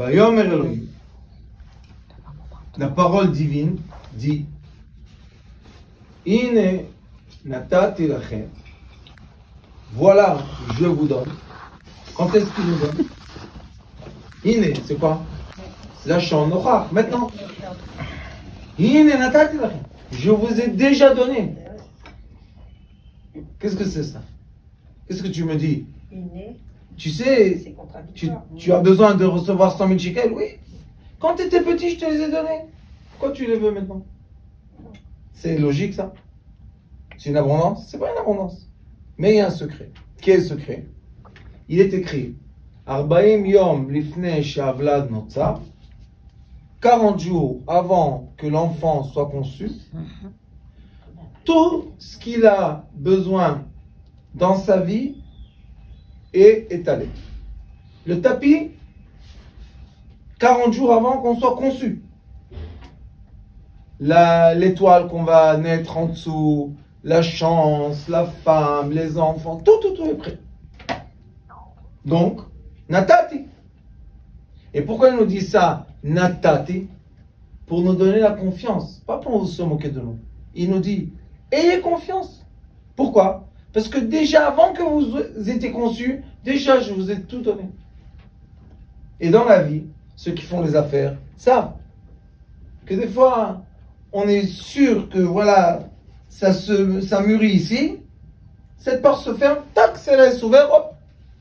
Vayomer Elohim, la parole divine dit Ine natati lachem. Voilà, je vous donne. Quand est-ce qu'il nous donne? Ine, c'est quoi? Lachon nochach, maintenant. Ine natati lachem. Je vous ai déjà donné. Qu'est-ce que c'est ça? Qu'est-ce que tu me dis? Tu sais, tu as besoin de recevoir 100 000 shekels, oui. Quand tu étais petit, je te les ai donnés. Pourquoi tu les veux maintenant? C'est logique ça? C'est une abondance? C'est pas une abondance. Mais il y a un secret. Quel est le secret? Il est écrit 40 yom lifnei she'avlad notzar, 40 jours avant que l'enfant soit conçu, tout ce qu'il a besoin dans sa vie est étalé. Le tapis, 40 jours avant qu'on soit conçu. L'étoile qu'on va naître en dessous, la chance, la femme, les enfants, tout est prêt. Donc, natati. Et pourquoi il nous dit ça, natati? Pour nous donner la confiance, pas pour se moquer de nous. Il nous dit, ayez confiance. Pourquoi? Parce que déjà, avant que vous étiez conçus, déjà, je vous ai tout donné. Et dans la vie, ceux qui font les affaires savent que des fois, on est sûr que voilà, ça mûrit ici, cette porte se ferme, tac, celle-là s'ouvre, hop,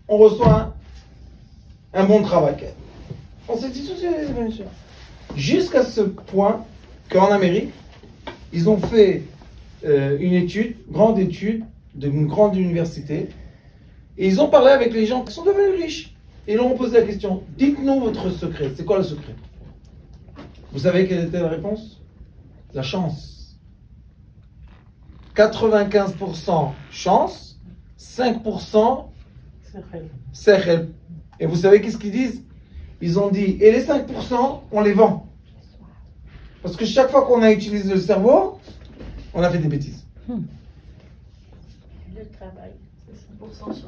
on reçoit un bon travail. On s'est dit tout de suite, bien sûr. Jusqu'à ce point qu'en Amérique, ils ont fait une étude, grande étude, d'une grande université, et ils ont parlé avec les gens qui sont devenus riches. Et ils leur ont posé la question, dites-nous votre secret, c'est quoi le secret? Vous savez quelle était la réponse? La chance. 95% chance, 5% sechel. Et vous savez qu'est-ce qu'ils disent? Ils ont dit, et les 5%, on les vend. Parce que chaque fois qu'on a utilisé le cerveau, on a fait des bêtises. Le travail, c'est 100% chance.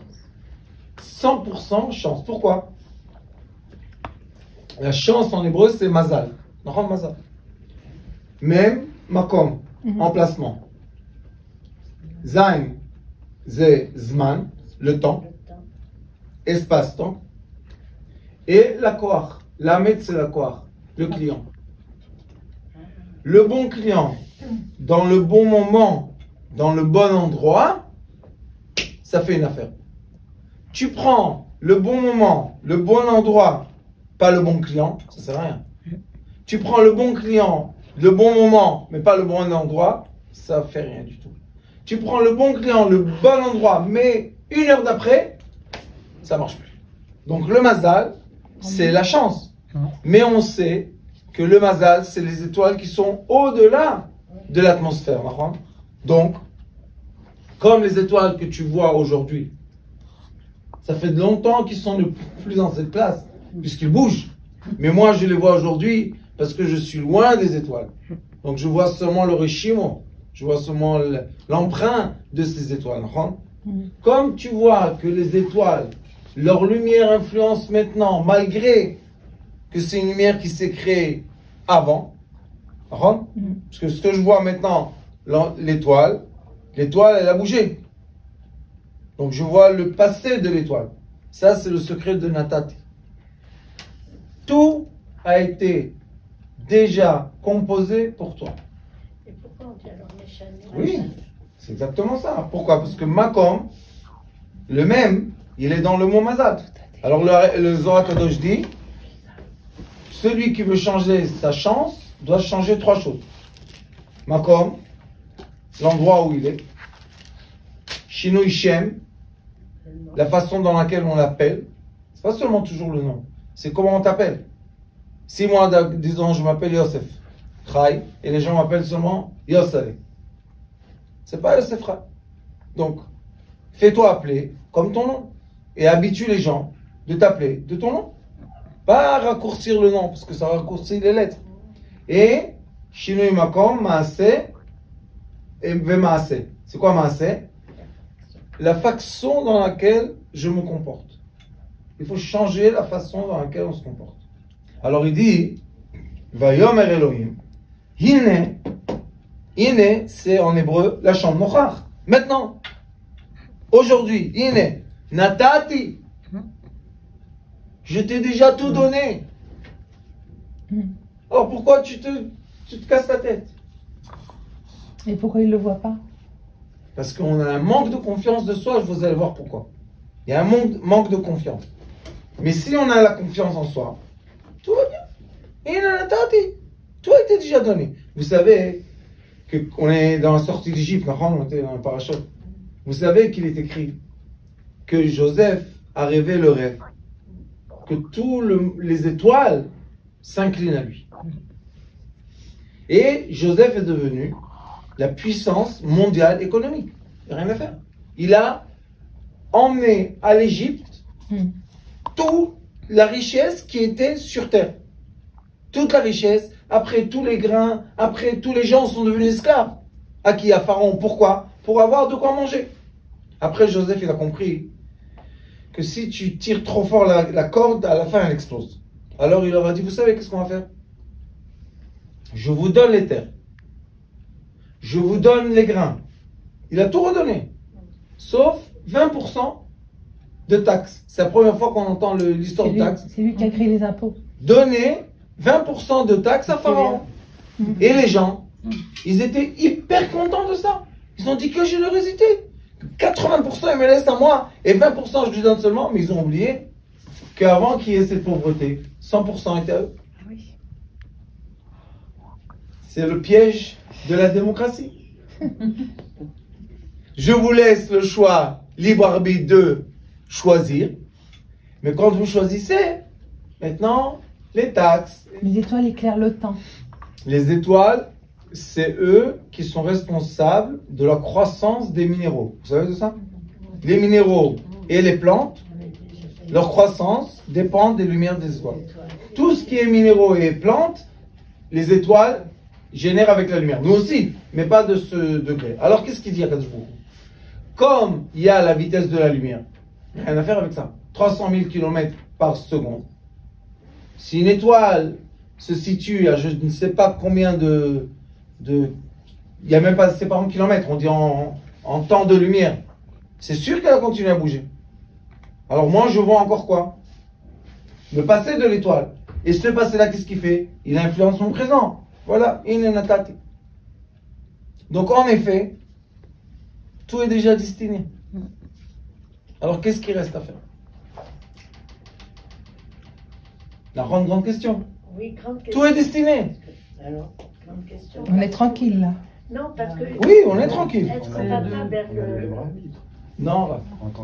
100% chance. Pourquoi? La chance en hébreu, c'est mazal. Non, mazal. Même makom, emplacement. Zain, c'est zman, le temps. Espace-temps. Et la koach. L'amet, c'est la koach, le client. Le bon client, dans le bon moment, dans le bon endroit, ça fait une affaire. Tu prends le bon moment, le bon endroit, pas le bon client, ça sert à rien. Tu prends le bon client, le bon moment, mais pas le bon endroit, ça fait rien du tout. Tu prends le bon client, le bon endroit, mais une heure d'après, ça marche plus. Donc le mazal, c'est la chance. Mais on sait que le mazal, c'est les étoiles qui sont au-delà de l'atmosphère. Donc, comme les étoiles que tu vois aujourd'hui, ça fait longtemps qu'ils sont ne plus dans cette place, puisqu'ils bougent. Mais moi, je les vois aujourd'hui parce que je suis loin des étoiles. Donc, je vois seulement le réchimo, je vois seulement l'emprunt de ces étoiles. Comme tu vois que les étoiles, leur lumière influence maintenant, malgré que c'est une lumière qui s'est créée avant. Parce que ce que je vois maintenant, l'étoile, elle a bougé. Donc je vois le passé de l'étoile. Ça, c'est le secret de Natati. Tout a été déjà composé pour toi. Et pourquoi on dit alors Méchané? Oui, c'est exactement ça. Pourquoi? Parce que Makom, le même, il est dans le mot Mazal. Alors le Zohar Kadosh dit, celui qui veut changer sa chance doit changer 3 choses. Makom, l'endroit où il est. Shinui Shem, la façon dans laquelle on l'appelle. C'est pas seulement toujours le nom, c'est comment on t'appelle. Si moi, disons, je m'appelle Yosef Chai, et les gens m'appellent seulement Yosef, c'est pas Yosef Chai. Donc, fais-toi appeler comme ton nom. Et habitue les gens de t'appeler de ton nom. Pas raccourcir le nom, parce que ça raccourcit les lettres. Et, Shinui Makom, Maaseh, et Vemaaseh. C'est quoi Maaseh? La façon dans laquelle je me comporte. Il faut changer la façon dans laquelle on se comporte. Alors il dit, Vayomer Elohim, Hine, Hine, c'est en hébreu la chambre Nochach. Maintenant, aujourd'hui, Hine, Natati, je t'ai déjà tout donné. Alors pourquoi tu te casses la tête? Et pourquoi il ne le voit pas? Parce qu'on a un manque de confiance de soi, vous allez voir pourquoi. Il y a un manque de confiance. Mais si on a la confiance en soi, tout va bien. Et tout a été déjà donné. Vous savez qu'on est dans la sortie d'Égypte, on était dans le parachute. Vous savez qu'il est écrit que Joseph a rêvé le rêve, que tous les étoiles s'inclinent à lui. Et Joseph est devenu la puissance mondiale économique. Il n'y a rien à faire. Il a emmené à l'Égypte toute la richesse qui était sur terre. Toute la richesse, après tous les grains, après tous les gens sont devenus esclaves. À qui? À Pharaon. Pourquoi? Pour avoir de quoi manger. Après, Joseph, il a compris que si tu tires trop fort la corde, à la fin, elle explose. Alors, il leur a dit, vous savez qu'est-ce qu'on va faire? Je vous donne les terres. Je vous donne les grains. Il a tout redonné. Sauf 20% de taxes. C'est la première fois qu'on entend l'histoire de taxes. C'est lui qui a créé les impôts. Donner 20% de taxes à Pharaon. Et les gens, ils étaient hyper contents de ça. Ils ont dit que générosité. 80% ils me laissent à moi et 20% je lui donne seulement. Mais ils ont oublié qu'avant qu'il y ait cette pauvreté, 100% étaient à eux. C'est le piège de la démocratie. Je vous laisse le choix, libre arbitre de choisir. Mais quand vous choisissez, maintenant, les taxes. Les étoiles éclairent le temps. Les étoiles, c'est eux qui sont responsables de la croissance des minéraux. Vous savez de ça? Les minéraux et les plantes, leur croissance dépend des lumières des étoiles. Tout ce qui est minéraux et plantes, les étoiles génèrent avec la lumière. Nous aussi, mais pas de ce degré. Alors qu'est-ce qu'il dit à Kadosh Baruch Hu? Comme il y a la vitesse de la lumière, rien à faire avec ça. 300 000 km par seconde. Si une étoile se situe à je ne sais pas combien il n'y a même pas, c'est pas en kilomètres, on dit en temps de lumière, c'est sûr qu'elle va continuer à bouger. Alors moi je vois encore quoi? Le passé de l'étoile. Et ce passé-là, qu'est-ce qu'il fait? Il influence mon présent. Voilà, inenatati. Donc en effet, tout est déjà destiné. Alors qu'est-ce qu'il reste à faire? La grande question. Oui, grande question. Tout est destiné. Alors, grande question. On est tranquille là. Non, parce que. Oui, on est tranquille. Est-ce qu'on va pas vers le. Non, là.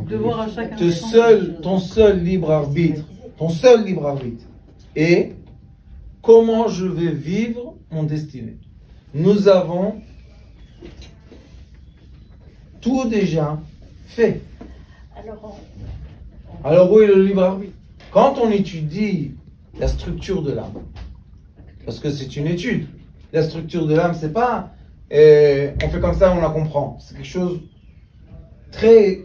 Devoir à chacun. Ton seul libre arbitre est comment je vais vivre mon destinée. Nous avons tout déjà fait. Alors où est le libre arbitre? Quand on étudie la structure de l'âme, parce que c'est une étude, la structure de l'âme, c'est pas on fait comme ça, on la comprend. C'est quelque chose très...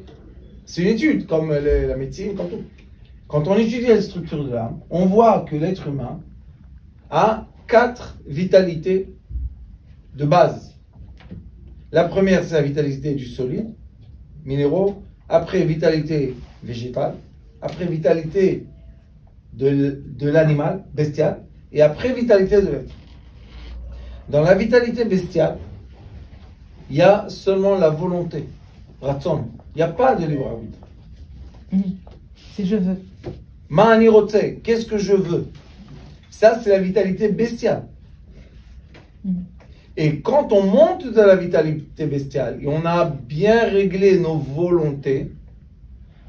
C'est une étude, comme la médecine, comme tout. Quand on étudie la structure de l'âme, on voit que l'être humain a 4 vitalités de base. La première, c'est la vitalité du solide, minéraux. Après, vitalité végétale. Après, vitalité de l'animal, bestial. Et après, vitalité de l'être. Dans la vitalité bestiale, il y a seulement la volonté, raton. Il n'y a pas de libre arbitre. C'est je veux. Ma'anirote, qu'est-ce que je veux? Ça, c'est la vitalité bestiale. Et quand on monte dans la vitalité bestiale et on a bien réglé nos volontés,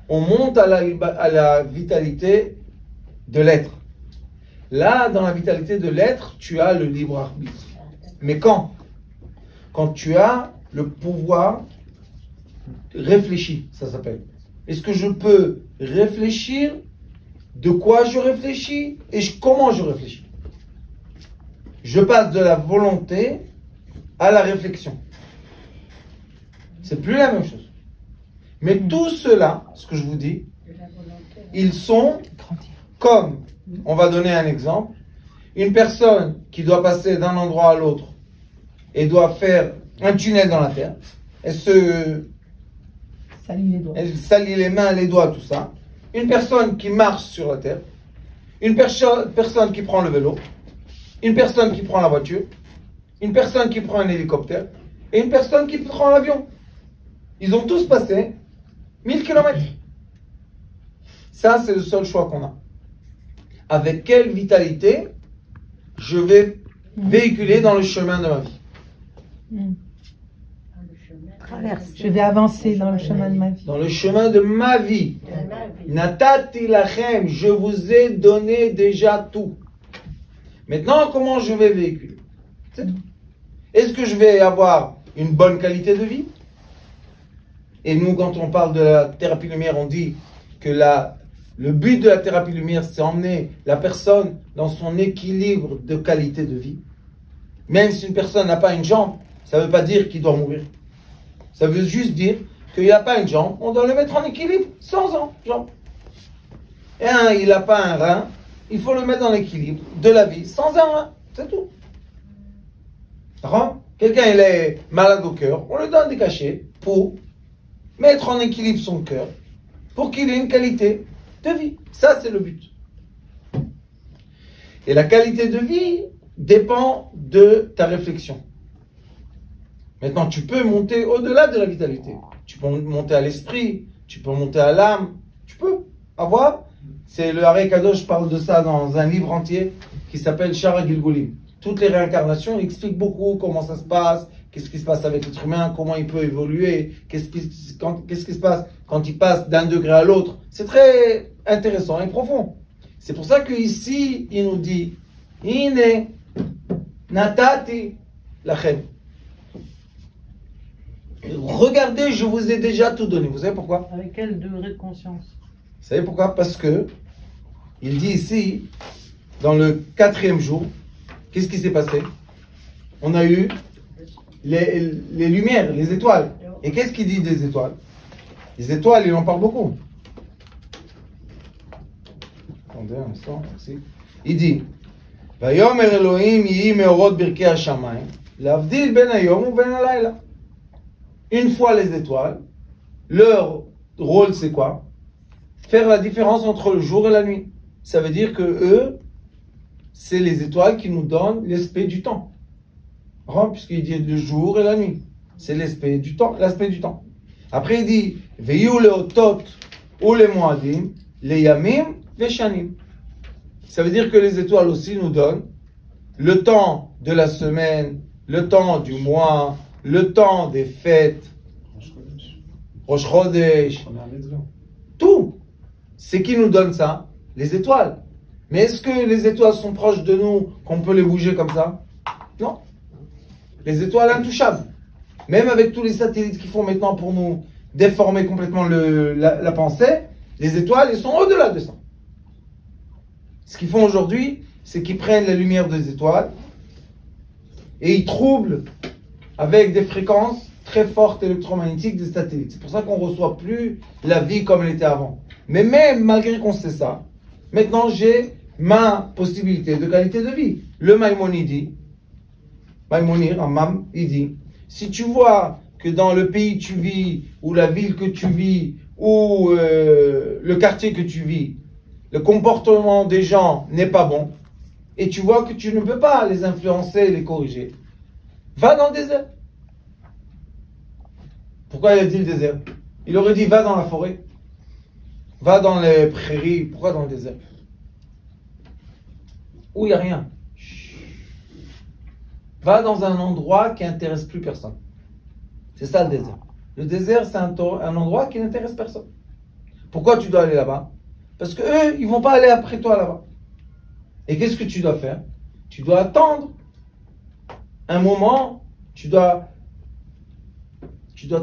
on monte à la vitalité de l'être. Là, dans la vitalité de l'être, tu as le libre arbitre. Mais quand? Quand tu as le pouvoir réfléchi, ça s'appelle. Est-ce que je peux réfléchir? De quoi je réfléchis? Et comment je réfléchis? Je passe de la volonté à la réflexion. C'est plus la même chose. Mais tout cela, ce que je vous dis, ils sont comme On va donner un exemple. Une personne qui doit passer d'un endroit à l'autre et doit faire un tunnel dans la terre, elle Salut les doigts. salit les mains, les doigts, tout ça. Une personne qui marche sur la terre, une personne qui prend le vélo, une personne qui prend la voiture, une personne qui prend un hélicoptère et une personne qui prend l'avion. Ils ont tous passé 1000 km. Ça, c'est le seul choix qu'on a. Avec quelle vitalité je vais véhiculer dans le chemin de ma vie. Traverse. Je vais avancer dans le chemin de ma vie. Dans le chemin de ma vie. Natati lachem, je vous ai donné déjà tout. Maintenant, comment je vais véhiculer? C'est tout. Est-ce que je vais avoir une bonne qualité de vie? Et nous, quand on parle de la thérapie lumière, on dit que le but de la thérapie lumière, c'est emmener la personne dans son équilibre de qualité de vie. Même si une personne n'a pas une jambe, ça ne veut pas dire qu'il doit mourir. Ça veut juste dire qu'il n'a pas une jambe, on doit le mettre en équilibre, sans jambe. Et il n'a pas un rein, il faut le mettre dans l'équilibre de la vie, sans un rein, c'est tout. Quelqu'un il est malade au cœur, on lui donne des cachets pour mettre en équilibre son cœur, pour qu'il ait une qualité de vie. Ça, c'est le but. Et la qualité de vie dépend de ta réflexion. Maintenant, tu peux monter au-delà de la vitalité. Tu peux monter à l'esprit, tu peux monter à l'âme, tu peux avoir. C'est le Harei Kadosh parle de ça dans un livre entier qui s'appelle Shara Gilgulim. Toutes les réincarnations, il explique beaucoup comment ça se passe, qu'est-ce qui se passe avec l'être humain, comment il peut évoluer, qu'est-ce qui se passe quand il passe d'un degré à l'autre. C'est très intéressant et profond. C'est pour ça qu'ici, il nous dit Ine natati lachem. Regardez, je vous ai déjà tout donné. Vous savez pourquoi? Avec quel degré de conscience? Vous savez pourquoi? Parce que il dit ici, dans le 4e jour, qu'est-ce qui s'est passé? On a eu les lumières, les étoiles. Et qu'est-ce qu'il dit des étoiles? Les étoiles, il en parle beaucoup. Attendez un instant, merci. Il dit Vayomer Elohim yi meorot birkei hashamayim lavdil ben hayom u ben halayla. Une fois les étoiles, leur rôle c'est quoi? Faire la différence entre le jour et la nuit. Ça veut dire que eux, c'est les étoiles qui nous donnent l'aspect du temps. Puisqu'il dit le jour et la nuit. C'est l'aspect du temps, Après il dit Veyu leotot ou les moadim, les yamim, les shanim. Ça veut dire que les étoiles aussi nous donnent le temps de la semaine, le temps du mois, le temps des fêtes, Rosh Chodesh, tout. C'est qui nous donne ça? Les étoiles. Mais est-ce que les étoiles sont proches de nous, qu'on peut les bouger comme ça? Non. Les étoiles intouchables. Même avec tous les satellites qu'ils font maintenant pour nous déformer complètement la pensée, les étoiles, elles sont au-delà de ça. Ce qu'ils font aujourd'hui, c'est qu'ils prennent la lumière des étoiles et ils troublent avec des fréquences très fortes électromagnétiques des satellites. C'est pour ça qu'on ne reçoit plus la vie comme elle était avant. Mais même malgré qu'on sait ça, maintenant j'ai ma possibilité de qualité de vie. Le Maïmonide, Hammam, il dit, si tu vois que dans le pays que tu vis, ou la ville que tu vis, ou le quartier que tu vis, le comportement des gens n'est pas bon, et tu vois que tu ne peux pas les influencer et les corriger, va dans le désert. Pourquoi il a dit le désert? Il aurait dit va dans la forêt, va dans les prairies. Pourquoi dans le désert? Où il n'y a rien. Va dans un endroit qui n'intéresse plus personne. C'est ça le désert. Le désert, c'est un endroit qui n'intéresse personne. Pourquoi tu dois aller là-bas? Parce qu'eux, ils ne vont pas aller après toi là-bas. Et qu'est-ce que tu dois faire? Tu dois attendre un moment, tu dois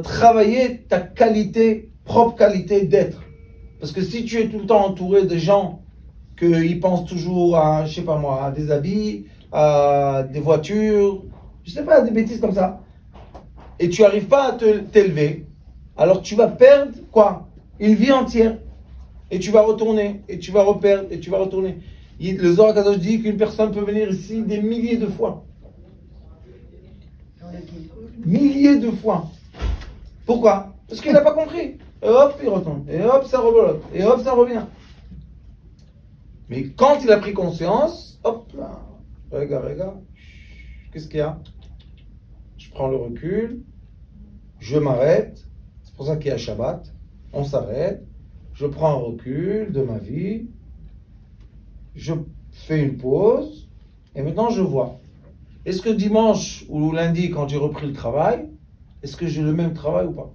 travailler ta qualité, propre qualité d'être. Parce que si tu es tout le temps entouré de gens qu'ils pensent toujours à, je sais pas moi, à des habits, à des voitures, je sais pas, des bêtises comme ça, et tu n'arrives pas à t'élever, alors tu vas perdre quoi? Une vie entière. Et tu vas retourner, et tu vas reperdre, et tu vas retourner. Le Zohar Kadosh dit qu'une personne peut venir ici des milliers de fois. Milliers de fois. Pourquoi? Parce qu'il n'a pas compris. Et hop, il retourne. Et hop, ça rebolote. Et hop, ça revient. Mais quand il a pris conscience, hop là, regarde, qu'est-ce qu'il y a? Je prends le recul, je m'arrête, c'est pour ça qu'il y a Shabbat, on s'arrête, je prends un recul de ma vie, je fais une pause, et maintenant je vois. Est-ce que dimanche ou lundi, quand j'ai repris le travail, est-ce que j'ai le même travail ou pas?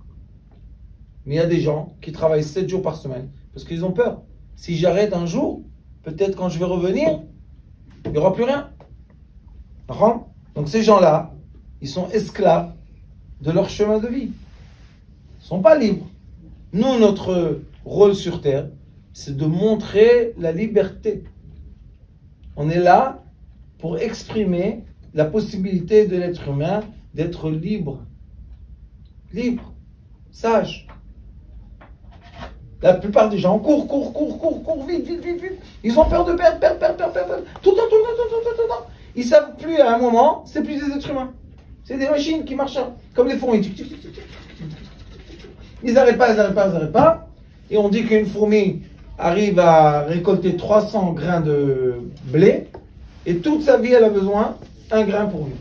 Mais il y a des gens qui travaillent 7 jours par semaine, parce qu'ils ont peur. Si j'arrête un jour, peut-être quand je vais revenir, il n'y aura plus rien. Donc ces gens-là, ils sont esclaves de leur chemin de vie. Ils ne sont pas libres. Nous, notre rôle sur Terre, c'est de montrer la liberté. On est là pour exprimer la possibilité de l'être humain d'être libre. Libre, sage. La plupart des gens courent, vite. Ils ont peur de perdre. Tout le temps. Ils ne savent plus à un moment, c'est plus des êtres humains. C'est des machines qui marchent comme les fourmis. Ils n'arrêtent pas. Et on dit qu'une fourmi arrive à récolter 300 grains de blé. Et toute sa vie, elle a besoin d'un grain pour vivre.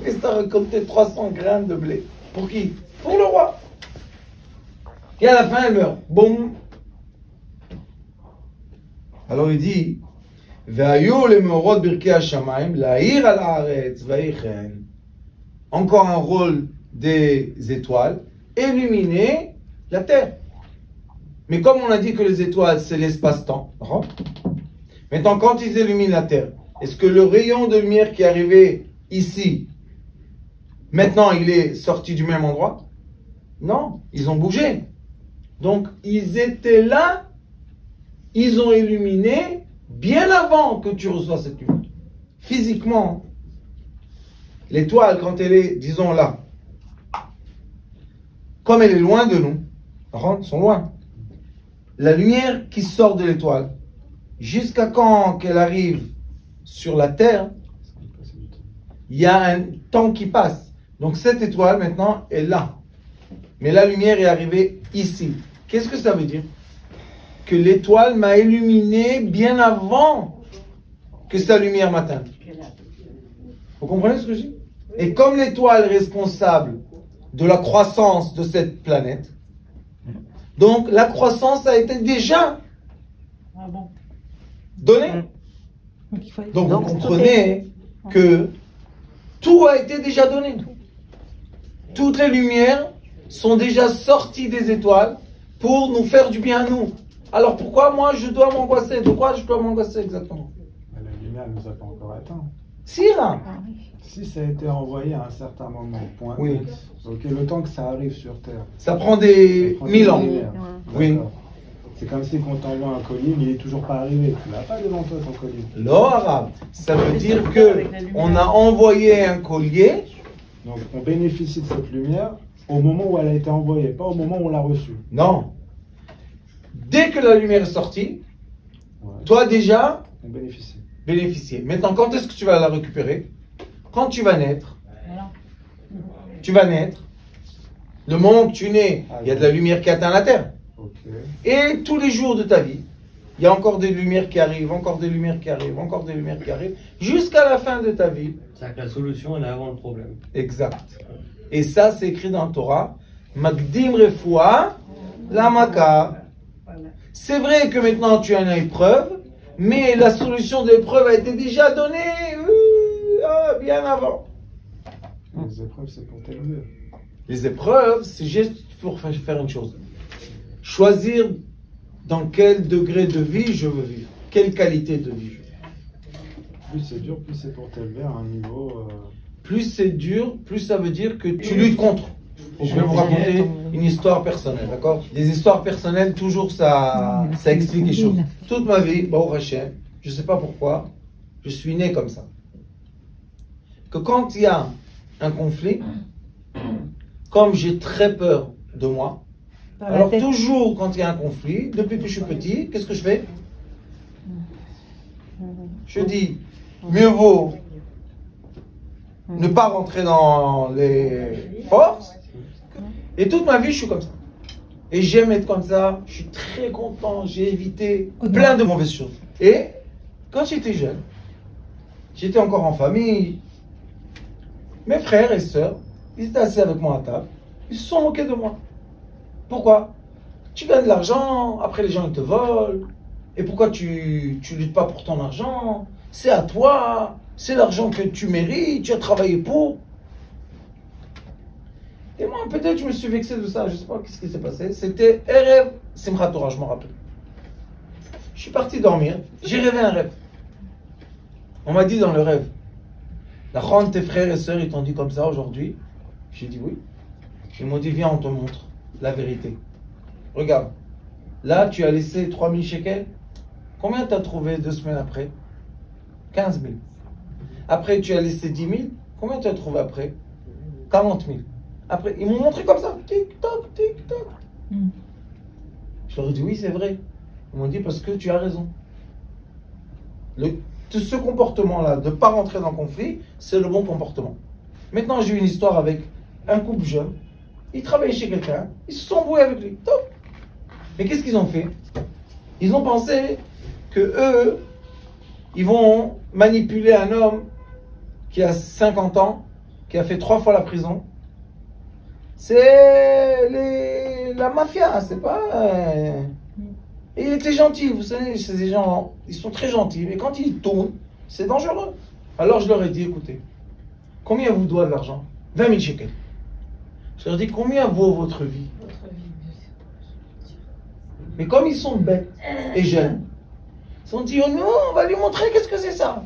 Et ça a récolté 300 grains de blé. Pour qui? Pour le roi. Et à la fin, elle meurt. Boum. Alors il dit, encore un rôle des étoiles, illuminer la terre. Mais comme on a dit que les étoiles, c'est l'espace-temps, maintenant quand ils illuminent la terre, est-ce que le rayon de lumière qui est arrivé ici, maintenant il est sorti du même endroit? Non, ils ont bougé. Donc ils étaient là, ils ont illuminé bien avant que tu reçois cette lumière. Physiquement, l'étoile, quand elle est, disons là, comme elle est loin de nous, ils sont loin. La lumière qui sort de l'étoile, jusqu'à quand qu'elle arrive sur la Terre, il y a un temps qui passe. Donc cette étoile, maintenant, est là. Mais la lumière est arrivée ici. Qu'est-ce que ça veut dire? Que l'étoile m'a illuminé bien avant que sa lumière m'atteigne. Vous comprenez ce que je dis? Et comme l'étoile est responsable de la croissance de cette planète, donc la croissance a été déjà donnée. Donc vous comprenez que tout a été déjà donné. Toutes les lumières sont déjà sorties des étoiles pour nous faire du bien à nous. Alors pourquoi moi je dois m'angoisser? De quoi je dois m'angoisser exactement? La lumière ne nous a pas encore atteint. Si là. Si ça a été envoyé à un certain moment, point. Oui. Ok, le temps que ça arrive sur Terre. Ça prend des 1000 ans. Oui. C'est comme si quand t'envoies un colis, mais il n'est toujours pas arrivé. Tu l'as pas devant toi ton colis. L'arabe, ça veut dire que on a envoyé un collier. Donc on bénéficie de cette lumière au moment où elle a été envoyée, pas au moment où on l'a reçue. Non. Dès que la lumière est sortie, toi déjà, on bénéficie. Bénéficier. Maintenant, quand est-ce que tu vas la récupérer? Quand tu vas naître. Tu vas naître. Le moment où tu nais, il y a de la lumière qui atteint la terre. Et tous les jours de ta vie, il y a encore des lumières qui arrivent, encore des lumières qui arrivent, encore des lumières qui arrivent, jusqu'à la fin de ta vie. C'est-à-dire que la solution, elle est avant le problème. Exact. Et ça, c'est écrit dans le Torah. Magdim refoua lamaka. C'est vrai que maintenant tu as une épreuve, mais la solution de l'épreuve a été déjà donnée bien avant. Les épreuves, c'est pour t'élever. Les épreuves, c'est juste pour faire une chose. Choisir dans quel degré de vie je veux vivre. Quelle qualité de vie je veux. Plus c'est dur, plus c'est pour t'élever à un niveau... Plus c'est dur, plus ça veut dire que tu luttes contre. Je vais vous raconter une histoire personnelle, d'accord? Les histoires personnelles, toujours ça explique les choses. Toute ma vie, Baruch Hashem, je ne sais pas pourquoi, je suis né comme ça. Que quand il y a un conflit, comme j'ai très peur de moi, alors toujours quand il y a un conflit, depuis que je suis petit, qu'est-ce que je fais? Je dis, mieux vaut ne pas rentrer dans les forces. Et toute ma vie, je suis comme ça. Et j'aime être comme ça. Je suis très content. J'ai évité plein de mauvaises choses. Et quand j'étais jeune, j'étais encore en famille. Mes frères et sœurs, ils étaient assis avec moi à table. Ils se sont moqués de moi. Pourquoi? Tu gagnes de l'argent, après les gens ils te volent. Et pourquoi tu luttes pas pour ton argent? C'est à toi. C'est l'argent que tu mérites. Tu as travaillé pour. Et moi, peut-être, je me suis vexé de ça. Je ne sais pas qu'est-ce qui s'est passé. C'était un rêve. Simchat Torah, je m'en rappelle. Je suis parti dormir. J'ai rêvé un rêve. On m'a dit dans le rêve, la ronde, tes frères et sœurs, ils t'ont dit comme ça aujourd'hui. J'ai dit oui. Ils m'ont dit, viens, on te montre la vérité. Regarde. Là, tu as laissé 3000 shekels. Combien tu as trouvé 2 semaines après? 15 000. Après, tu as laissé 10 000. Combien tu as trouvé après? 40 000. Après, ils m'ont montré comme ça. Tic-toc, tic-toc. Je leur ai dit, oui, c'est vrai. Ils m'ont dit, parce que tu as raison. Ce comportement-là, de ne pas rentrer dans le conflit, c'est le bon comportement. Maintenant, j'ai eu une histoire avec un couple jeune. Ils travaillaient chez quelqu'un. Ils se sont embrouillés avec lui. Top. Mais qu'est-ce qu'ils ont fait? Ils ont pensé que eux, ils vont manipuler un homme qui a 50 ans, qui a fait 3 fois la prison. C'est la mafia, c'est pas... Et il était gentil, vous savez, ces gens, ils sont très gentils, mais quand ils tournent, c'est dangereux. Alors je leur ai dit, écoutez, combien vous doit de l'argent? 20 000 shekels. Je leur ai dit, combien vaut votre vie? Mais comme ils sont bêtes et jeunes, ils se sont dit, oh non, on va lui montrer qu'est-ce que c'est ça.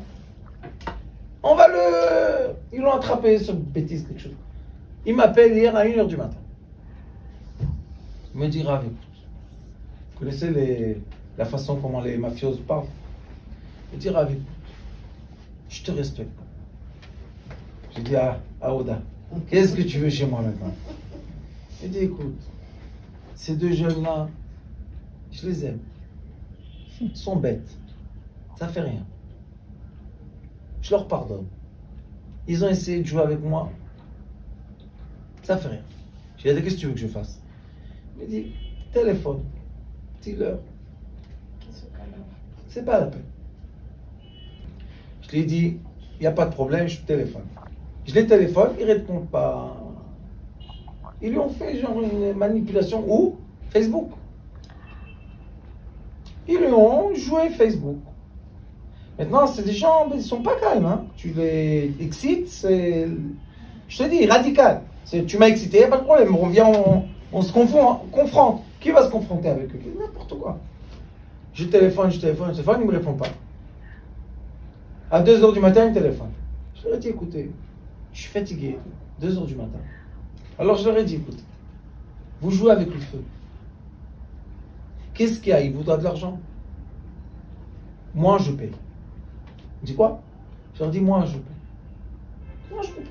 On va le... Ils l'ont attrapé, ce bêtise, quelque chose. Il m'appelle hier à 1h du matin. Il me dit, Rav, écoute, vous connaissez la façon comment les mafioses parlent? Il me dit, Rav, écoute, je te respecte. J'ai dit, Aouda, qu'est-ce que tu veux chez moi maintenant? Il dit, écoute, ces 2 jeunes-là, je les aime. Ils sont bêtes. Ça fait rien. Je leur pardonne. Ils ont essayé de jouer avec moi. Ça fait rien. J'ai dit, qu'est-ce que tu veux que je fasse? Il me dit, téléphone. Dis-leur. C'est pas la peine. Je lui ai dit, il n'y a pas de problème, je téléphone. Je les téléphone, ils ne répondent pas. Ils lui ont fait genre une manipulation. Où? Facebook. Ils lui ont joué Facebook. Maintenant, c'est des gens, ils ne sont pas calmes. Hein. Tu les excites, c'est... Je te dis, radical. Tu m'as excité, il n'y a pas de problème. On vient, on se confronte. Qui va se confronter avec eux? N'importe quoi. Je téléphone, il ne me répond pas. À 2h du matin, il me téléphone. Je leur ai dit, écoutez, je suis fatigué. 2h du matin. Alors je leur ai dit, écoutez, vous jouez avec le feu. Qu'est-ce qu'il y a? Il vous doit de l'argent. Moi, je paye. Il dit quoi? Je leur dis, moi, je paye. Moi, je paye.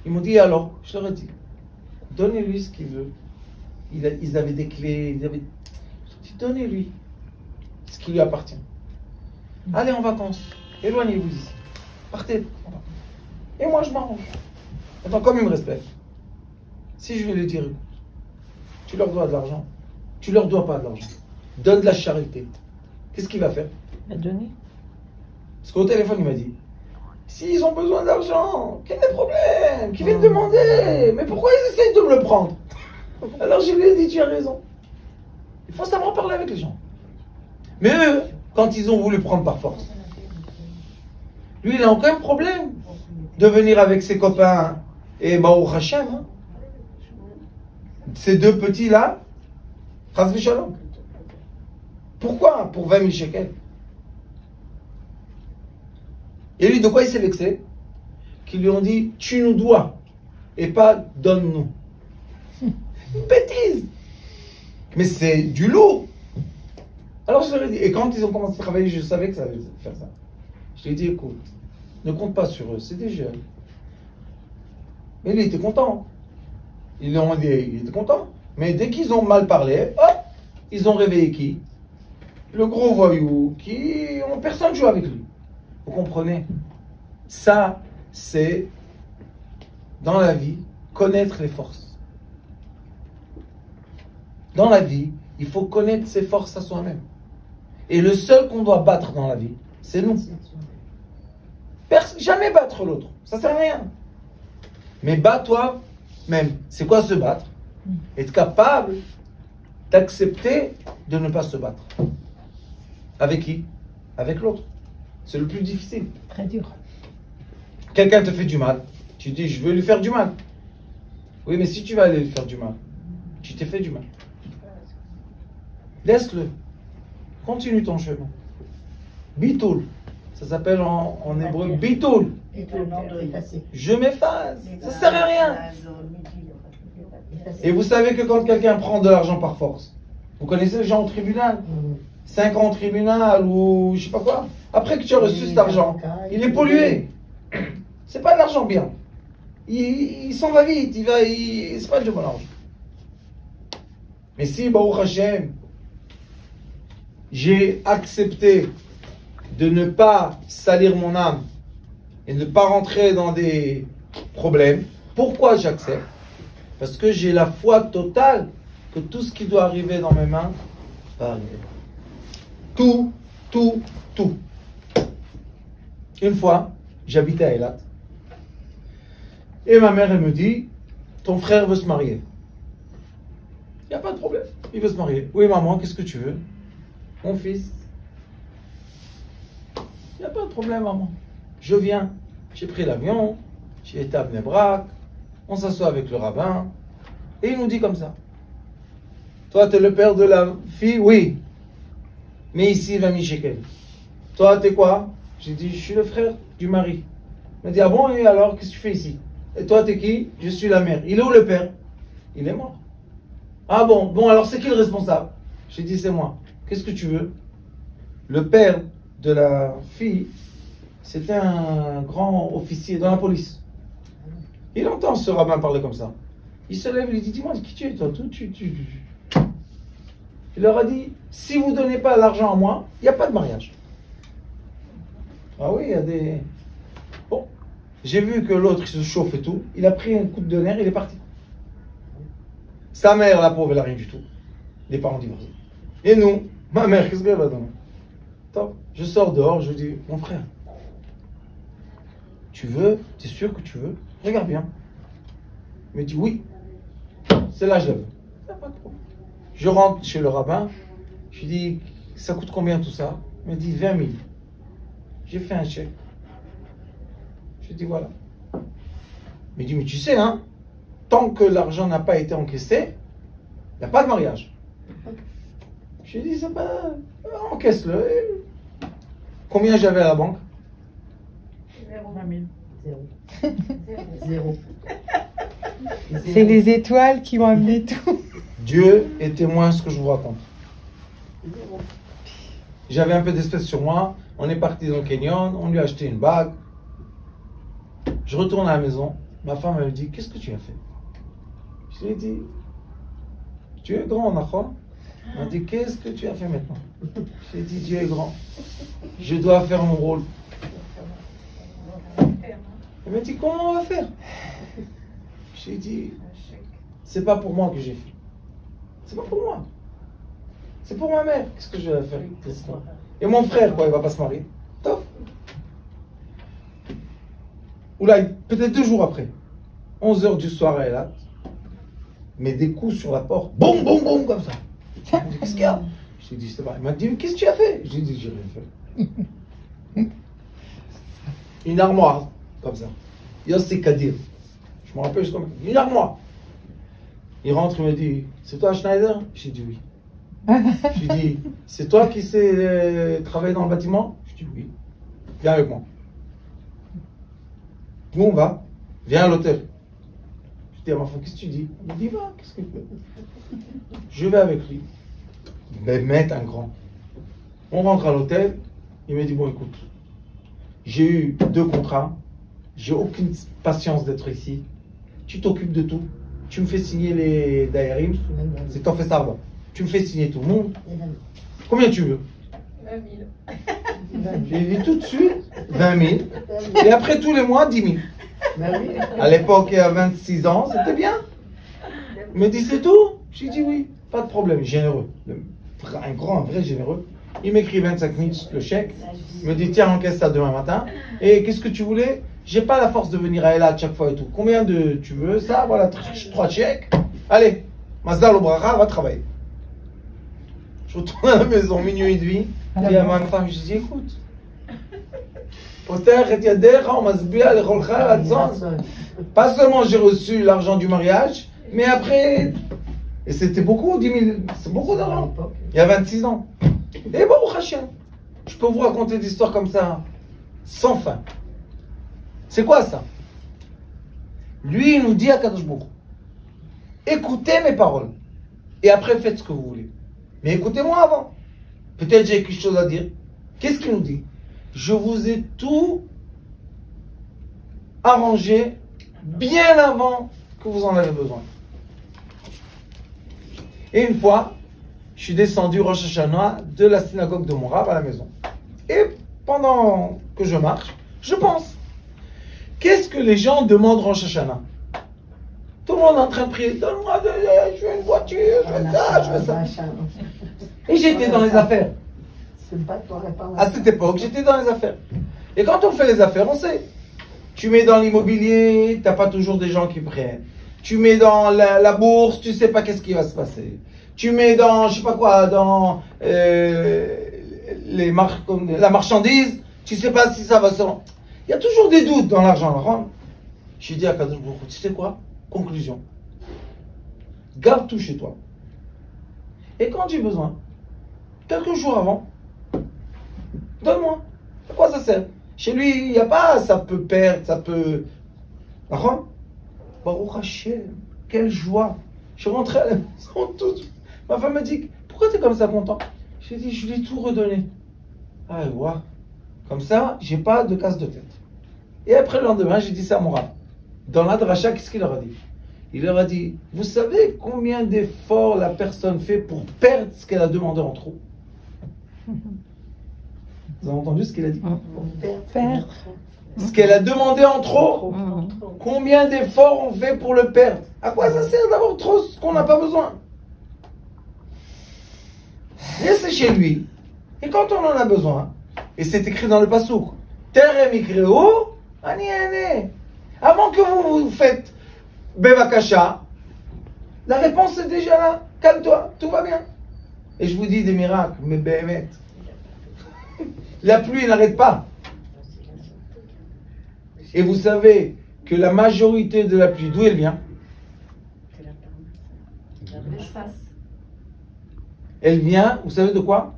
Ils m'ont dit, alors, je leur ai dit, donnez-lui ce qu'il veut. Ils avaient des clés, je leur ai dit, donnez-lui ce qui lui appartient. Allez en vacances, éloignez-vous d'ici. Partez. Et moi, je m'arrange. Attends, comme ils me respectent, si je vais lui dire, écoute, tu leur dois de l'argent, tu leur dois pas de l'argent, donne de la charité. Qu'est-ce qu'il va faire? Il va donner. Parce qu'au téléphone, il m'a dit, s'ils ont besoin d'argent, quel est le problème? Qui viennent demander? Mais pourquoi ils essayent de me le prendre? Alors je lui ai dit, tu as raison. Il faut savoir parler avec les gens. Mais eux, quand ils ont voulu prendre par force, lui, il n'a aucun problème de venir avec ses copains et Baruch Hashem. Hein. Ces 2 petits-là, Chas v'Shalom. Pourquoi? Pour 20 000 shekels. Et lui, de quoi il s'est vexé? Qu'ils lui ont dit, tu nous dois, et pas donne-nous. Une bêtise. Mais c'est du lourd. Alors je leur ai dit, et quand ils ont commencé à travailler, je savais que ça allait faire ça. Je lui ai dit, écoute, ne compte pas sur eux, c'est des jeunes. Mais lui, il était content. Ils il était content. Mais dès qu'ils ont mal parlé, hop, ils ont réveillé qui? le gros voyou personne ne joue avec lui. Vous comprenez? Ça, c'est dans la vie, connaître les forces. Dans la vie, il faut connaître ses forces à soi-même. Et le seul qu'on doit battre dans la vie, c'est nous. Jamais battre l'autre, ça sert à rien. Mais bats-toi même. C'est quoi se battre? Être capable d'accepter de ne pas se battre. Avec qui? Avec l'autre. C'est le plus difficile. Très dur. Quelqu'un te fait du mal, tu dis je veux lui faire du mal. Oui, mais si tu vas aller lui faire du mal, tu t'es fait du mal. Laisse-le. Continue ton chemin. Bitul. Ça s'appelle en hébreu bitul. Et tout le monde doit effacer. Je m'efface. Ça sert à rien. Et vous savez que quand quelqu'un prend de l'argent par force, vous connaissez les gens au tribunal, 5 ans au tribunal ou je sais pas quoi, après que tu as reçu cet argent, il est pollué. C'est pas de l'argent bien. Il s'en va vite, c'est pas de bon argent. Mais si, Baruch Hashem, j'ai accepté de ne pas salir mon âme et de ne pas rentrer dans des problèmes, pourquoi j'accepte? Parce que j'ai la foi totale que tout ce qui doit arriver dans mes mains va arriver. Tout, tout, tout. Une fois, j'habitais à Eilat. Et ma mère, elle me dit, ton frère veut se marier. Il n'y a pas de problème, il veut se marier. Oui, maman, qu'est-ce que tu veux? Mon fils. Il n'y a pas de problème, maman. Je viens. J'ai pris l'avion, j'ai été à Bnei Brak, on s'assoit avec le rabbin, et il nous dit comme ça. Toi, tu es le père de la fille? Oui. Mais ici, 20 000 shekels. Toi, t'es quoi? J'ai dit, je suis le frère du mari. Il m'a dit, ah bon, et alors, qu'est-ce que tu fais ici? Et toi, t'es qui? Je suis la mère. Il est où le père? Il est mort. Ah bon, alors c'est qui le responsable? J'ai dit, c'est moi. Qu'est-ce que tu veux? Le père de la fille, c'était un grand officier dans la police. Il entend ce rabbin parler comme ça. Il se lève, il lui dit, dis-moi, qui tu es, toi? Il leur a dit, si vous ne donnez pas l'argent à moi, il n'y a pas de mariage. Ah oui, il y a des... Bon, j'ai vu que l'autre il se chauffe et tout. Il a pris un coup de nerf, il est parti. Sa mère, la pauvre, elle n'a rien du tout. Les parents divorcés. Et nous, ma mère, qu'est-ce qu'elle va donner? Top. Je sors dehors, je lui dis, mon frère, tu veux? T'es sûr que tu veux? Regarde bien. Il me dit, oui. C'est là, je la veux. Il n'y a pas de problème. Je rentre chez le rabbin. Je lui dis, ça coûte combien tout ça? Il me dit, 20 000. J'ai fait un chèque. Je lui dis, voilà. Il me dit, mais tu sais, hein, tant que l'argent n'a pas été encaissé, il n'y a pas de mariage. Je lui dis, c'est pas... encaisse-le. Combien j'avais à la banque? 20 000. Zéro. C'est les étoiles qui ont amené tout. Dieu est témoin de ce que je vous raconte. J'avais un peu d'espèces sur moi. On est parti dans le canyon. On lui a acheté une bague. Je retourne à la maison. Ma femme me dit, qu'est-ce que tu as fait? Je lui ai dit, tu es grand, Nachon. Elle m'a dit, qu'est-ce que tu as fait maintenant? J'ai dit, Dieu est grand. Je dois faire mon rôle. Elle m'a dit, comment on va faire? J'ai dit, c'est pas pour moi que j'ai fait. C'est pas pour moi. C'est pour ma mère. Qu'est-ce que je vais faire? Et mon frère, quoi, il va pas se marier. Top. Ou là, peut-être 2 jours après, 11h du soir, elle est là. Mais des coups sur la porte. Boum, boum, boum, comme ça. Je me dis, qu'est-ce qu'il y a? Je lui ai dit, c'est pas. Il m'a dit, qu'est-ce que tu as fait? J'ai dit, j'ai rien fait. Une armoire, comme ça. Yossi Kadir. Je me rappelle juste comme une armoire. Il rentre, il me dit, c'est toi Schneider? J'ai dit oui. Je lui dis, c'est toi qui sais travailler dans le bâtiment? Je dis oui. Viens avec moi. Où on va? Viens à l'hôtel. Je dis à ma femme, qu'est-ce que tu dis? Il me dit, va, qu'est-ce que tu fais? Je vais avec lui. Mais mettre un grand. On rentre à l'hôtel. Il me dit, bon, écoute, j'ai eu 2 contrats. J'ai aucune patience d'être ici. Tu t'occupes de tout. Tu me fais signer les daïrim. C'est t'en fais ça, va. Tu me fais signer tout le monde. Combien tu veux? J'ai dit tout de suite 20 000. Et après tous les mois, 10 000. À l'époque, il y a 26 ans, c'était bien. Il me dit c'est tout. J'ai dit oui, pas de problème, généreux. Un vrai généreux. Il m'écrit 25 000 le chèque. Il me dit tiens, encaisse ça demain matin. Et qu'est-ce que tu voulais? J'ai pas la force de venir à Elat chaque fois et tout. Combien de tu veux? Ça, voilà, 3 chèques. Allez, Mazdal au bracha, va travailler. Je retourne à la maison, minuit et demi. Et à ma femme, je dis écoute. Pas seulement j'ai reçu l'argent du mariage, mais après, et c'était beaucoup, 10 000, c'est beaucoup d'argent. Il y a 26 ans. Et bon, Hachem, je peux vous raconter des histoires comme ça, sans fin. C'est quoi ça? Lui, il nous dit à Kadosh Baruch, écoutez mes paroles, et après faites ce que vous voulez. Mais écoutez-moi avant. Peut-être j'ai quelque chose à dire. Qu'est-ce qu'il nous dit? Je vous ai tout arrangé bien avant que vous en avez besoin. Et une fois, je suis descendu Rosh Hashanah de la synagogue de mon Rav à la maison. Et pendant que je marche, je pense, qu'est-ce que les gens demandent Rosh Hashanah? Tout le monde est en train de prier, donne-moi, je veux une voiture, je veux ça, je veux ça. Et j'étais dans les affaires. À cette époque, j'étais dans les affaires. Et quand on fait les affaires, on sait. Tu mets dans l'immobilier, t'as pas toujours des gens qui prennent. Tu mets dans la bourse, tu sais pas qu'est-ce qui va se passer. Tu mets dans, je sais pas quoi, dans la marchandise, tu sais pas si ça va se... Il y a toujours des doutes dans l'argent. Je dis à Kadosh Baruch Hu, tu sais quoi? Conclusion. Garde tout chez toi. Et quand j'ai besoin, quelques jours avant, donne-moi. À quoi ça sert? Chez lui, il n'y a pas, ça peut perdre, ça peut... Baruch Hashem, quelle joie. Je suis rentré à la maison toute. Ma femme m'a dit, pourquoi tu es comme ça content? J'ai dit, je lui ai tout redonné. Ah, ouais. Comme ça, j'ai pas de casse de tête. Et après le lendemain, j'ai dit ça à mon rab. Dans la dracha, qu'est-ce qu'il leur a dit? Il leur a dit, vous savez combien d'efforts la personne fait pour perdre ce qu'elle a demandé en trop? Vous avez entendu ce qu'il a dit? Perdre. Ce qu'elle a demandé en trop. Combien d'efforts on fait pour le perdre? À quoi ça sert d'avoir trop ce qu'on n'a pas besoin? Laissez chez lui. Et quand on en a besoin, et c'est écrit dans le Passouk, Terem ikreu, ani ane. Avant que vous faites Bevakasha, la réponse est déjà là. Calme-toi, tout va bien. Et je vous dis des miracles, mais Béhémet. La pluie n'arrête pas. Et vous savez que la majorité de la pluie, d'où elle vient? Elle vient, vous savez de quoi?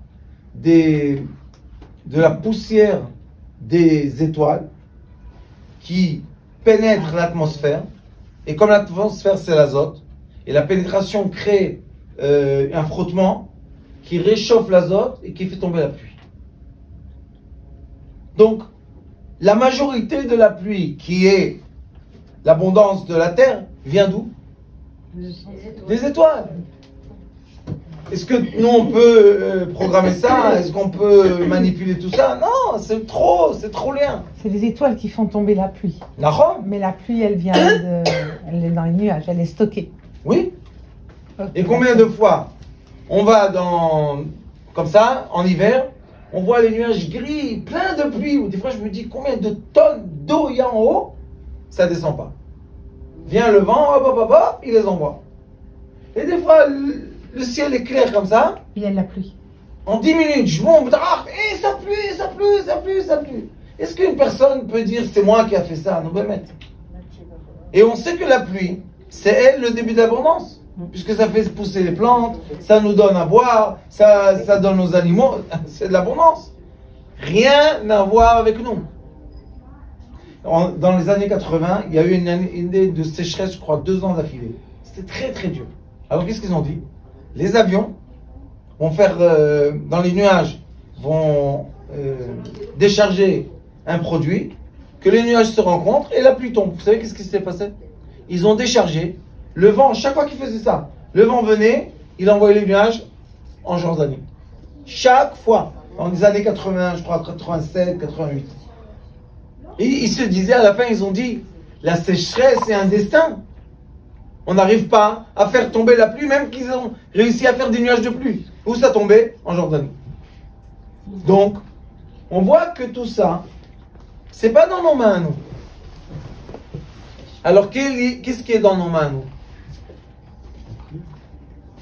De la poussière des étoiles qui pénètre l'atmosphère. Et comme l'atmosphère c'est l'azote, et la pénétration crée un frottement qui réchauffe l'azote et qui fait tomber la pluie. Donc, la majorité de la pluie, qui est l'abondance de la terre, vient d'où? Des étoiles. Est-ce que nous on peut programmer ça? Est-ce qu'on peut manipuler tout ça? Non, c'est trop loin. C'est les étoiles qui font tomber la pluie. D'accord? Mais la pluie, elle vient elle est dans les nuages, elle est stockée. Oui. Okay. Et combien de fois on va comme ça, en hiver, on voit les nuages gris, plein de pluie. Des fois, je me dis combien de tonnes d'eau il y a en haut, ça descend pas. Vient le vent, hop, hop, hop, hop, il les envoie. Et des fois, le ciel est clair comme ça. Il y a de la pluie. En 10 minutes, je monte, et ça pue. Est-ce qu'une personne peut dire c'est moi qui a fait ça? Non, et on sait que la pluie, c'est elle le début de l'abondance. Puisque ça fait pousser les plantes, ça nous donne à boire, ça donne aux animaux, c'est de l'abondance. Rien à voir avec nous. Dans les années 80, il y a eu une année de sécheresse, je crois, 2 ans d'affilée. C'était très très dur. Alors qu'est-ce qu'ils ont dit? Les avions vont faire, dans les nuages, vont décharger un produit, que les nuages se rencontrent et la pluie tombe. Vous savez qu'est-ce qui s'est passé? Ils ont déchargé. Le vent, chaque fois qu'il faisait ça, le vent venait, il envoyait les nuages en Jordanie. Chaque fois. dans les années 80, je crois 87, 88. Et ils se disaient, à la fin, ils ont dit, la sécheresse est un destin. On n'arrive pas à faire tomber la pluie, même qu'ils ont réussi à faire des nuages de pluie. Où ça tombait? En Jordanie. Donc, on voit que tout ça, c'est pas dans nos mains, nous. Alors, qu'est-ce qui est dans nos mains, nous?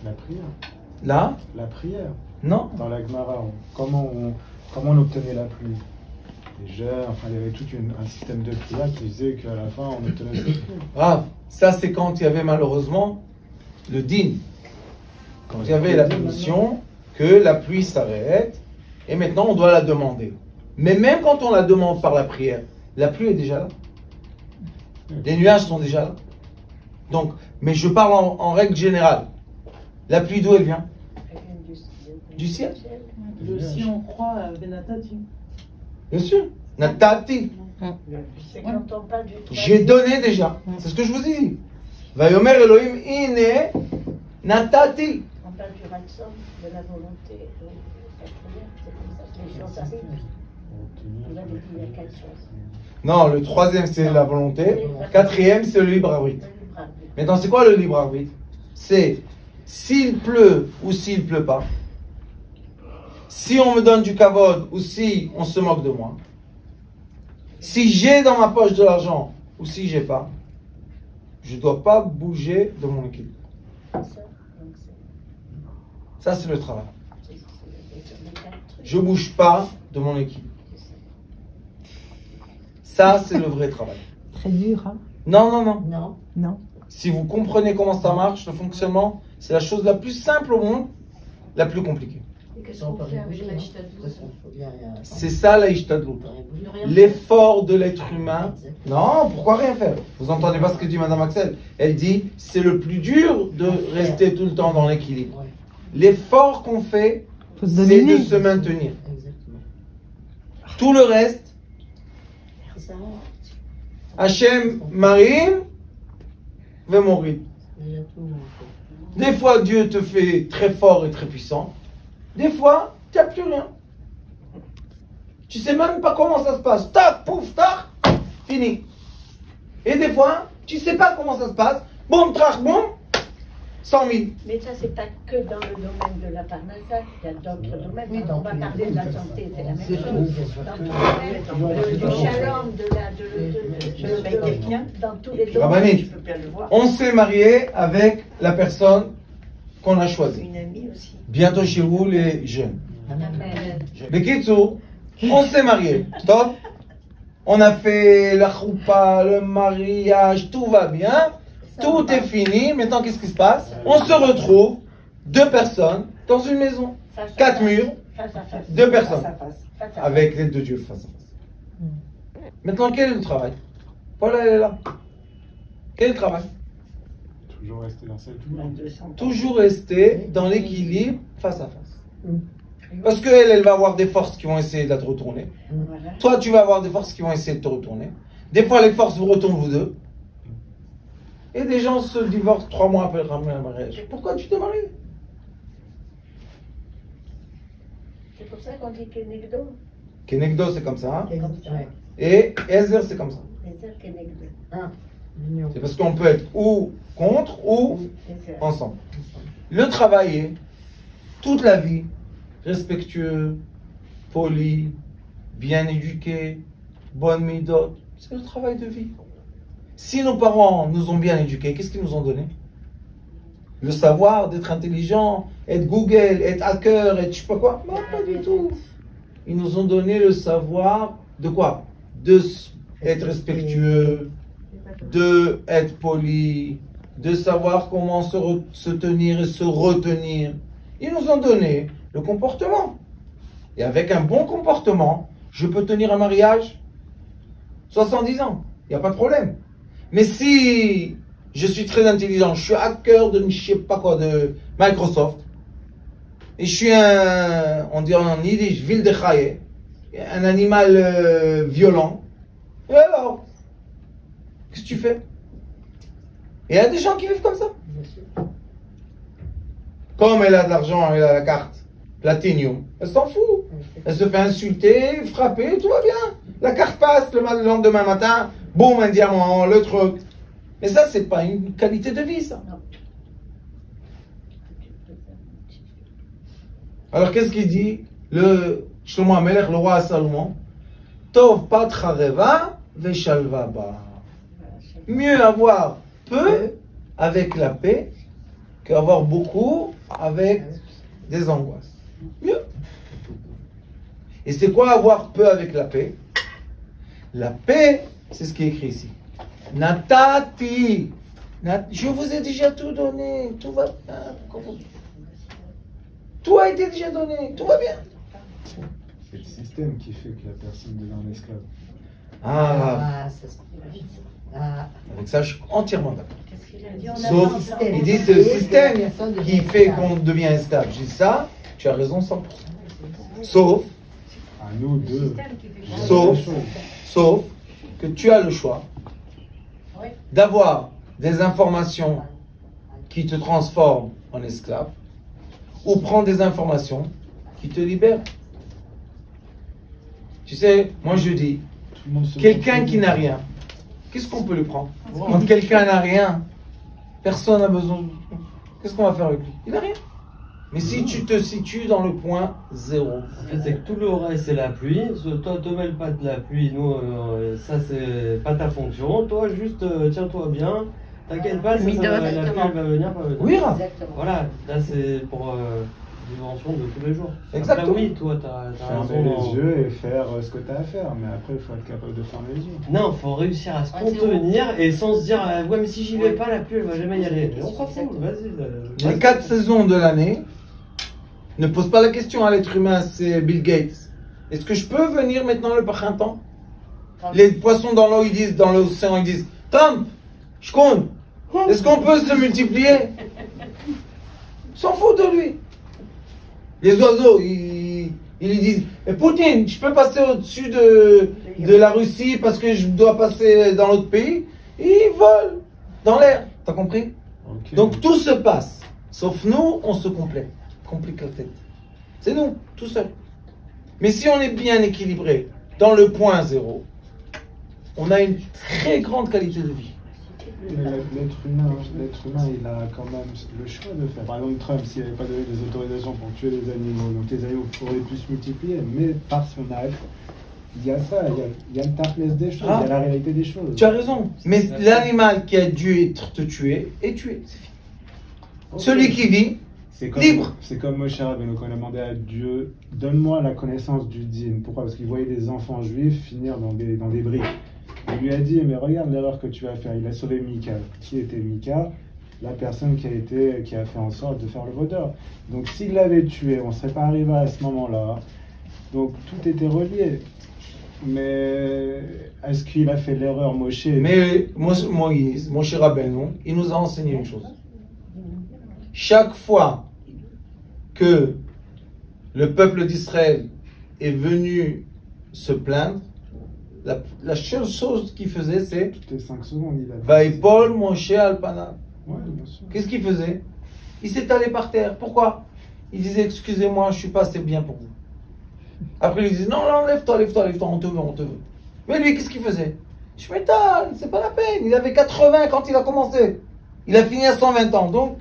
La prière. Là? La prière. Non. Dans la Gemara, comment on obtenait la pluie? Les jeûnes, enfin, il y avait tout un système de prière qui disait qu'à la fin, on obtenait cette pluie. Grave. Ça, c'est quand il y avait malheureusement le din. Quand il y avait la permission que la pluie s'arrête et maintenant on doit la demander. Mais même quand on la demande par la prière, la pluie est déjà là. Les nuages sont déjà là. Donc, mais je parle en règle générale. La pluie d'où elle vient? Du ciel. Si on croit à Benatati. Bien sûr. Natati. C'est quand on parle du J'ai donné déjà. C'est ce que je vous ai dit. Vayomer Elohim ine natati. On parle du ratson, de la volonté, de la prière. C'est comme ça que les choses arrivent. On avait dit il y a 4 choses. Non, le troisième c'est la volonté. Quatrième c'est le libre arbitre. Le libre arbitre. Maintenant c'est quoi le libre arbitre? C'est s'il pleut ou s'il pleut pas. Si on me donne du kavod ou si on se moque de moi. Si j'ai dans ma poche de l'argent ou si j'ai pas. Je ne dois pas bouger de mon équilibre. C'est ça. Donc c'est Ça c'est le travail. les 4 trucs. Je bouge pas de mon équilibre. Ça c'est le vrai travail. Très dur, hein? Non, non, non. Non. Non. Si vous comprenez comment ça marche, le fonctionnement, c'est la chose la plus simple au monde, la plus compliquée. Et qu'est-ce qu'on fait avec la Ishtadlout? C'est ça la Ishtadlout. L'effort de l'être humain. Non, pourquoi rien faire? Vous entendez pas ce que dit Madame Axel? Elle dit, c'est le plus dur de rester tout le temps dans l'équilibre. L'effort qu'on fait, Faut se c'est dominer. de se maintenir. Exactement. Tout le reste, Ça, Hachem Marim, Vemorim. déjà tout le monde. Des fois, Dieu te fait très fort et très puissant. Des fois, tu n'as plus rien. Tu sais même pas comment ça se passe. Tac, pouf, tac, fini. Et des fois, tu sais pas comment ça se passe. Boum, trac, boum, 100 000. Mais ça, c'est pas que dans le domaine de la parnassa, il y a d'autres domaines. Quand on va parler de la santé, c'est la même chose. Dans tout le domaine, du shalom, dans tous les domaines. Rabbani, on s'est marié avec la personne qu'on a choisie. Une amie aussi. Bientôt chez vous, les jeunes. Amen. Bekitsu, on s'est marié. Top. On a fait la choupa, le mariage, tout va bien. Tout est fini. Maintenant, qu'est-ce qui se passe? On se retrouve, 2 personnes, dans une maison. 4 murs, Face à face. 2 personnes. Face à face. Avec les 2 dieux face à face. Maintenant, quel est le travail? Voilà, elle est là. Quel est le travail? Toujours rester dans cette Toujours rester dans l'équilibre face à face. Parce qu'elle, elle va avoir des forces qui vont essayer de la retourner. Voilà. Toi, tu vas avoir des forces qui vont essayer de te retourner. Des fois, les forces vous retournent vous deux. Et des gens se divorcent 3 mois après le mariage. Pourquoi tu t'es marié? C'est pour ça qu'on dit Kenegdo. Kenegdo, c'est comme ça. C'est comme ça. Et Ezer, c'est comme ça. Les airs Kenegdo. C'est parce qu'on peut être ou contre ou Les airs. ensemble. Le travailler toute la vie, respectueux, poli, bien éduqué, bonne midot, c'est le travail de vie. Si nos parents nous ont bien éduqués, qu'est-ce qu'ils nous ont donné? Le savoir d'être intelligent, être Google, être hacker, être je sais pas quoi? Non, pas du tout. Ils nous ont donné le savoir de quoi? Être respectueux, de être poli, de savoir comment se tenir et se retenir. Ils nous ont donné le comportement. Et avec un bon comportement, je peux tenir un mariage 70 ans. Il n'y a pas de problème. Mais si je suis très intelligent, je suis hacker de je sais pas quoi, de Microsoft, et je suis on dit en yiddish, wilde chaye, un animal violent, et alors, qu'est-ce que tu fais? Et il y a des gens qui vivent comme ça. Comme elle a de l'argent, elle a la carte Platinium, elle s'en fout. Elle se fait insulter, frapper, tout va bien. La carte passe le lendemain matin, boum, un diamant, le truc. Mais ça, c'est pas une qualité de vie, ça. Alors, qu'est-ce qu'il dit le Shlomo HaMelech, le roi Salomon? Tov pat chareva veshalva ba. Mieux avoir peu avec la paix qu'avoir beaucoup avec des angoisses. Mieux. Et c'est quoi avoir peu avec la paix? La paix, c'est ce qui est écrit ici. Natati. Je vous ai déjà tout donné. Tout va bien. Tout a été déjà donné. Tout va bien. C'est le système qui fait que la personne devient un esclave. Avec ça, je suis entièrement d'accord. Sauf, il dit c'est le système qui fait qu'on devient esclave. Je dis ça, tu as raison 100%. Sauf, À nous deux. sauf que tu as le choix d'avoir des informations qui te transforment en esclave ou prendre des informations qui te libèrent. Tu sais, moi je dis, Tout le monde se quelqu'un qui n'a rien, qu'est-ce qu'on peut lui prendre? Quand quelqu'un n'a rien, personne n'a besoin. Qu'est-ce qu'on va faire avec lui? Il n'a rien. Mais si tu te situes dans le point zéro, En fait, c'est que tout le reste, c'est la pluie. Toi, te mêle pas de la pluie. Nous, ça, c'est pas ta fonction. Toi, juste tiens-toi bien. T'inquiète pas, la pluie, elle va venir, pas venir. oui, Rav. Exactement. Voilà, là, c'est pour l'invention de tous les jours. Exactement. Après, oui, toi, t'as fermer raison. les yeux et faire ce que tu as à faire. Mais après, il faut être capable de fermer les yeux. Non, faut réussir à se contenir et sans se dire ouais, mais si j'y vais pas, la pluie, elle va jamais y aller. On s'en fout, vas-y. Les 4 saisons de l'année ne posent pas la question à l'être humain, c'est Bill Gates. Est-ce que je peux venir maintenant le printemps? Les poissons dans l'eau, ils disent, dans l'océan, ils disent, Trump, je compte. Est-ce qu'on peut se multiplier? Ils s'en foutent de lui. Les oiseaux, ils lui disent, mais Poutine, je peux passer au-dessus de la Russie parce que je dois passer dans l'autre pays. Et ils volent dans l'air. T'as compris? Ok. Donc tout se passe. Sauf nous, on se complique la tête. C'est nous, tout seul. Mais si on est bien équilibré dans le point zéro, on a une très grande qualité de vie. Mais l'être humain, il a quand même le choix de faire. Par exemple, Trump, s'il n'avait pas donné des autorisations pour tuer les animaux, donc les animaux auraient pu se multiplier, mais par son acte, il y a ça, il y a le tartness des choses, il y a la réalité des choses. Tu as raison. Mais l'animal qui a dû te tuer est tué. C'est fini. Ok. Celui qui vit, libre. C'est comme Moshe Rabbeinu quand il a demandé à Dieu, donne-moi la connaissance du dîme. Pourquoi? Parce qu'il voyait des enfants juifs finir dans des briques. Il lui a dit, mais regarde l'erreur que tu vas faire. Il a sauvé Mika. Qui était Mika? La personne qui a fait en sorte de faire le vaudeur. Donc s'il l'avait tué, on ne serait pas arrivé à ce moment-là. Donc tout était relié. Mais est-ce qu'il a fait l'erreur, Moshe? Mais Moïse, Moshe Rabbeinu, il nous a enseigné une chose. Chaque fois que le peuple d'Israël est venu se plaindre, la seule chose qu'il faisait, c'est Toutes les 5 secondes, il a Vaïpol Moshe Alpana. Ouais, bien sûr. Qu'est-ce qu'il faisait? Il s'étalait par terre. Pourquoi? Il disait, excusez-moi, je suis pas assez bien pour vous. Après, il disait, non, non, lève-toi, on te veut. Mais lui, qu'est-ce qu'il faisait? Je m'étale, c'est pas la peine. Il avait 80 quand il a commencé. Il a fini à 120 ans. Donc,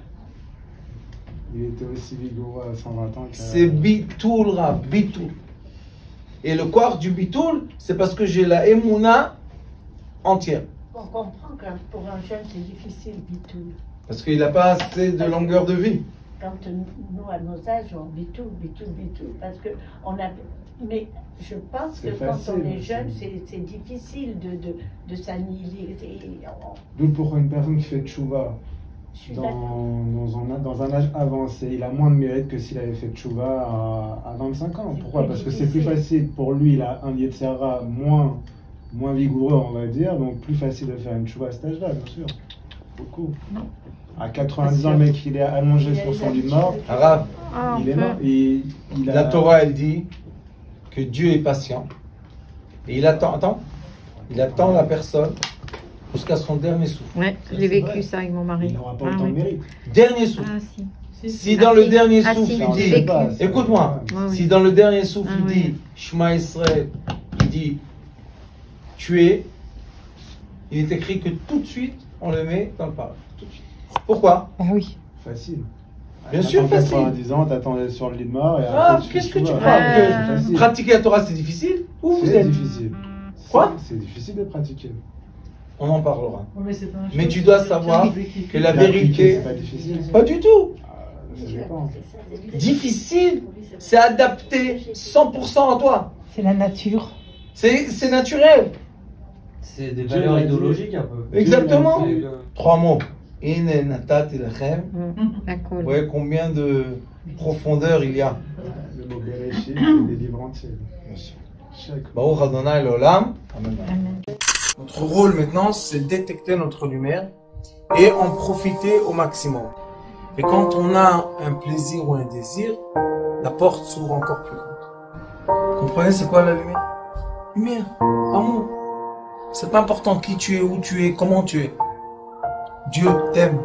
Il était aussi vigoureux à 120 ans qu'à... c'est bitoul, Rav, bitoul. Et le quart du bitoul, c'est parce que j'ai la émouna entière. On comprend que pour un jeune, c'est difficile du tout. Parce qu'il n'a pas assez de longueur de vie. Quand nous, à nos âges, on bitoule. Parce que on a. Mais je pense que C'est quand facile, on est jeune, c'est- c'est difficile de s'annihiler. D'où pourquoi une personne qui fait tchouva Je suis d'accord. dans un âge avancé, il a moins de mérite que s'il avait fait tchouva à 25 ans. C'est Pourquoi? plus Parce que c'est plus difficile. facile pour lui, il a un Yetzera moins vigoureux, on va dire, donc plus facile de faire une tchouva à cet âge-là, bien sûr. Beaucoup. À 90 ans, le mec, il est allongé sur son lit de mort, Rav, il est mort. Il a... la Torah, elle dit que Dieu est patient. Et il attend la personne jusqu'à son dernier souffle. Ouais, j'ai vécu ça avec mon mari. Il n'aura pas autant de mérite. Dernier souffle. Ah, si. Si dans le dernier Ah, souffle, si, il j'ai dit, vécu. écoute-moi, Ouais, ouais. si dans le dernier souffle, Ah, il ouais. dit, Shema Israël, il dit, tuer, il est écrit que tout de suite, on le met dans le paradis. Tout de suite. Pourquoi? Ah oui. Facile. Bien sûr, T'attends facile. 90 ans, t'attends sur le lit de mort. Et Ah, après, qu'est-ce que tu vois. crois Ouais. que C'est facile. pratiquer la Torah, c'est difficile? Où vous C'est êtes? difficile. Quoi? C'est difficile de pratiquer. On en parlera. Ouais, mais c'est pas un Mais choix, tu dois c'est savoir quelqu'un que la L'appliquer, vérité, c'est pas difficile. pas du tout. Ça dépend. Difficile, c'est adapté 100% à toi. C'est la nature. C'est naturel. C'est des Dieu valeurs l'a dit. idéologiques un peu. Exactement. C'est, 3 mots. In natat lechem. Vous D'accord. voyez combien de profondeur il y a. Le mot Bereshit, c'est des livres entiers. Chaque mot. Baruch Adonai l'olam. Amen. Amen. Notre rôle maintenant, c'est détecter notre lumière et en profiter au maximum. Et quand on a un plaisir ou un désir, la porte s'ouvre encore plus grande. Vous comprenez c'est quoi la lumière? Lumière, amour. C'est pas important qui tu es, où tu es, comment tu es. Dieu t'aime.